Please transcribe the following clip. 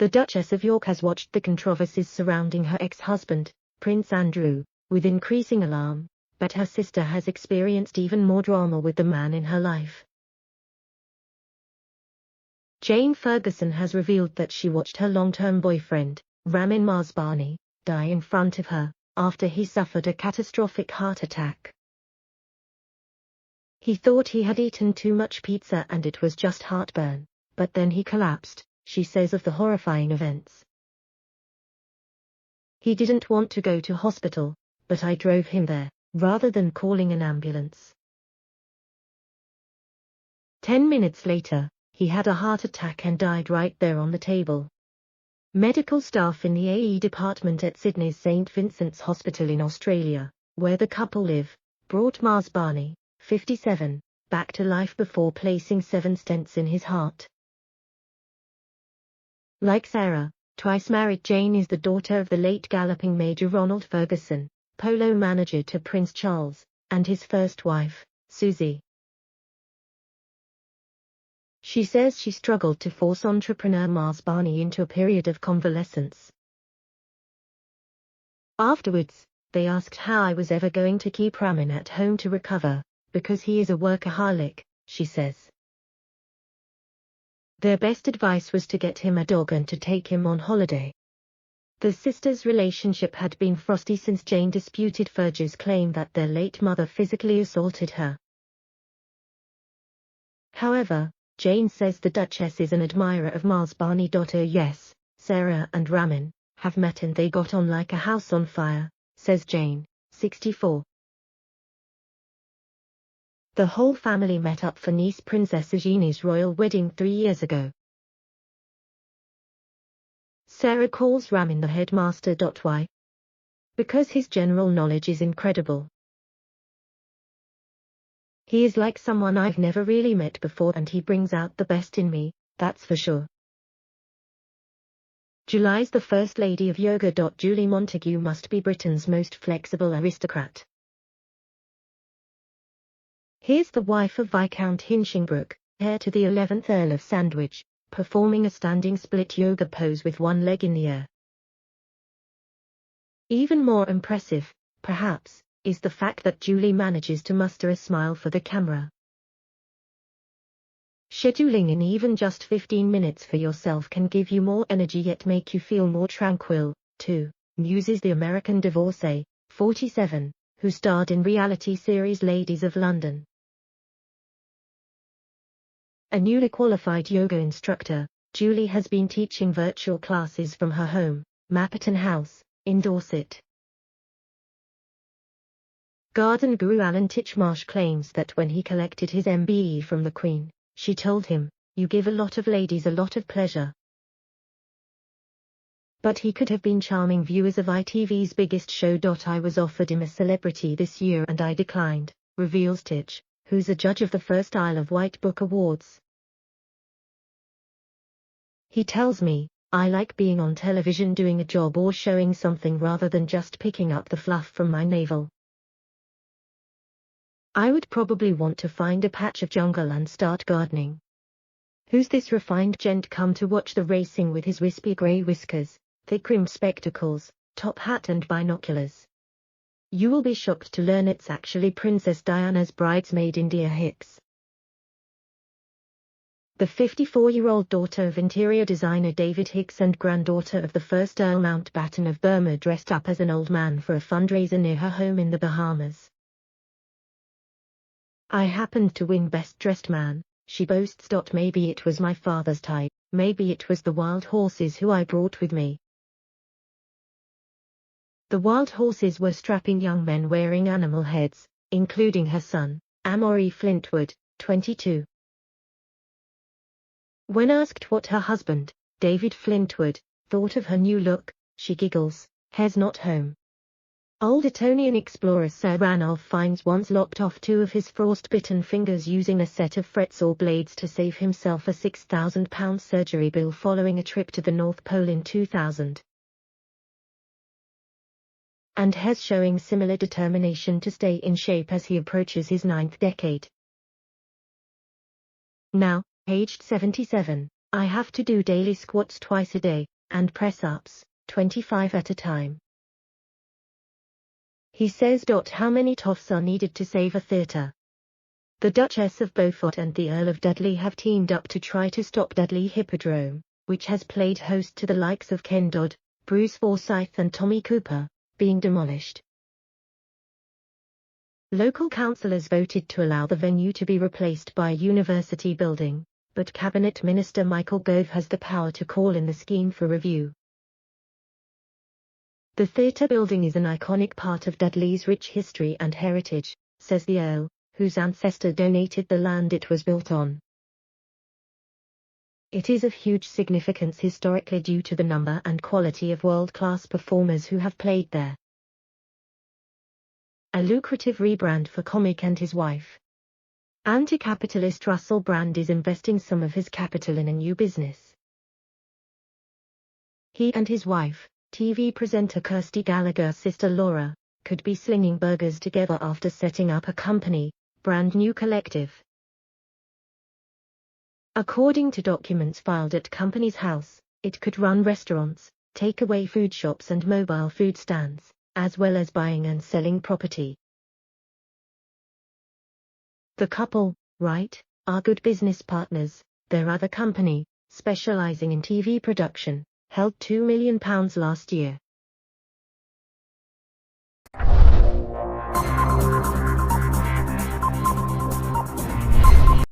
The Duchess of York has watched the controversies surrounding her ex-husband, Prince Andrew, with increasing alarm, but her sister has experienced even more drama with the man in her life. Jane Ferguson has revealed that she watched her long-term boyfriend, Ramin Mahbubani, die in front of her, after he suffered a catastrophic heart attack. He thought he had eaten too much pizza and it was just heartburn, but then he collapsed, she says of the horrifying events. He didn't want to go to hospital, but I drove him there, rather than calling an ambulance. 10 minutes later, he had a heart attack and died right there on the table. Medical staff in the AE department at Sydney's St Vincent's Hospital in Australia, where the couple live, brought Mahbubani, 57, back to life before placing 7 stents in his heart. Like Sarah, twice married, Jane is the daughter of the late galloping Major Ronald Ferguson, polo manager to Prince Charles, and his first wife, Susie. She says she struggled to force entrepreneur Mahbubani into a period of convalescence. Afterwards, they asked how I was ever going to keep Ramin at home to recover, because he is a workaholic, she says. Their best advice was to get him a dog and to take him on holiday. The sisters' relationship had been frosty since Jane disputed Fergie's claim that their late mother physically assaulted her. However, Jane says the Duchess is an admirer of Mahbubani. Yes, Sarah and Ramin have met and they got on like a house on fire, says Jane, 64. The whole family met up for niece Princess Eugenie's royal wedding 3 years ago. Sarah calls Ramin the headmaster. Why? Because his general knowledge is incredible. He is like someone I've never really met before and he brings out the best in me, that's for sure. July's the First Lady of Yoga. Julie Montagu must be Britain's most flexible aristocrat. Here's the wife of Viscount Hinchingbroke, heir to the 11th Earl of Sandwich, performing a standing split yoga pose with one leg in the air. Even more impressive, perhaps, is the fact that Julie manages to muster a smile for the camera. Scheduling in even just 15 minutes for yourself can give you more energy yet make you feel more tranquil, too, muses the American divorcee, 47, who starred in reality series Ladies of London. A newly qualified yoga instructor, Julie has been teaching virtual classes from her home, Mapperton House, in Dorset. Garden guru Alan Titchmarsh claims that when he collected his MBE from the Queen, she told him, "You give a lot of ladies a lot of pleasure." But he could have been charming viewers of ITV's biggest show. I was offered him a celebrity this year and I declined, reveals Titch, who's a judge of the first Isle of Wight Book Awards. He tells me, "I like being on television doing a job or showing something rather than just picking up the fluff from my navel. I would probably want to find a patch of jungle and start gardening." Who's this refined gent come to watch the racing with his wispy grey whiskers, thick rimmed spectacles, top hat and binoculars? You will be shocked to learn it's actually Princess Diana's bridesmaid India Hicks. The 54-year-old daughter of interior designer David Hicks and granddaughter of the first Earl Mountbatten of Burma dressed up as an old man for a fundraiser near her home in the Bahamas. "I happened to win Best Dressed Man," she boasts. "Maybe it was my father's type, maybe it was the wild horses who I brought with me." The wild horses were strapping young men wearing animal heads, including her son, Amory Flintwood, 22. When asked what her husband, David Flintwood, thought of her new look, she giggles, "Hair's not home." Old Etonian explorer Sir Ranulph Fiennes once lopped off 2 of his frostbitten fingers using a set of frets-or blades to save himself a £6,000 surgery bill following a trip to the North Pole in 2000. And has showing similar determination to stay in shape as he approaches his 9th decade. Now, aged 77, I have to do daily squats twice a day, and press-ups, 25 at a time. He says. How many toffs are needed to save a theatre? The Duchess of Beaufort and the Earl of Dudley have teamed up to try to stop Dudley Hippodrome, which has played host to the likes of Ken Dodd, Bruce Forsyth and Tommy Cooper, being demolished. Local councillors voted to allow the venue to be replaced by a university building, but Cabinet Minister Michael Gove has the power to call in the scheme for review. The theatre building is an iconic part of Dudley's rich history and heritage, says the Earl, whose ancestor donated the land it was built on. It is of huge significance historically due to the number and quality of world-class performers who have played there. A lucrative rebrand for Comic and his wife. Anti-capitalist Russell Brand is investing some of his capital in a new business. He and his wife, TV presenter Kirsty Gallagher's sister Laura, could be slinging burgers together after setting up a company, Brand New Collective. According to documents filed at company's house, it could run restaurants, takeaway food shops and mobile food stands, as well as buying and selling property. The couple, Wright, are good business partners. Their other company, specializing in TV production, held £2 million last year.